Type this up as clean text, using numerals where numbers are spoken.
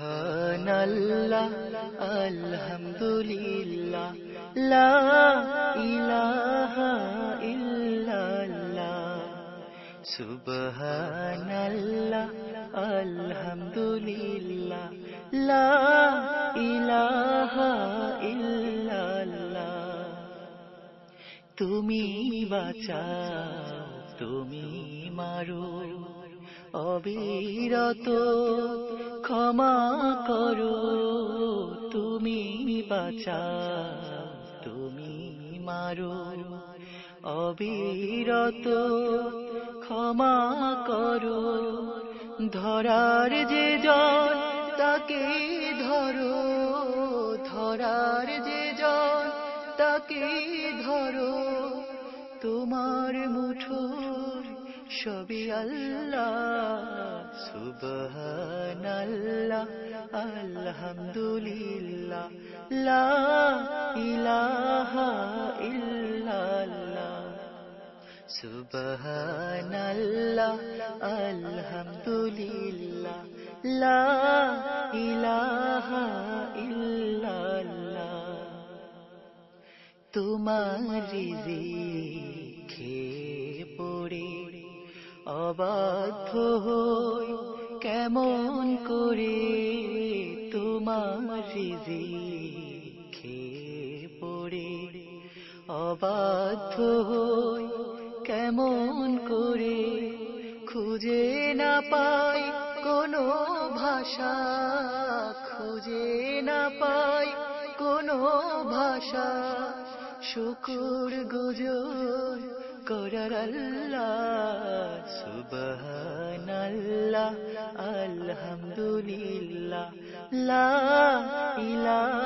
সুবহানাল্লাহ আলহামদুলিল্লাহ লা ইলাহা ইল্লাল্লাহ সুবহানাল্লাহ আলহামদুলিল্লাহ লা ইলাহা ইল্লাল্লাহ তুমি বাঁচাও তুমি মারো অবিরত ক্ষমা করো তুমি বাঁচাও তুমি মারো অবিরত ক্ষমা করো ধরার যে জন তাকে ধরো ধরার যে জন তাকে ধরো তোমার মুঠোয় সবই আল্লাহ সুবহানাল্লাহ আলহামদুলিল্লাহ লা ইলাহা ইল্লাল্লাহ সুবহানাল্লাহ আলহামদুলিল্লাহ লা ইলাহা ইল্লাল্লাহ তোমার রিজিক খেয়ে পড়ে অবাধ্য হই কেমন করে তোমার রিজিক খেয়ে পড়ে অবাধ্য হই কেমন করে খুঁজে না পাই কোনো ভাষা খুঁজে না পাই কোনো ভাষা শুকুর গুজর করার আল্লাহ সুবহানাল্লাহ আলহামদুলিল্লাহ লা ইলাহা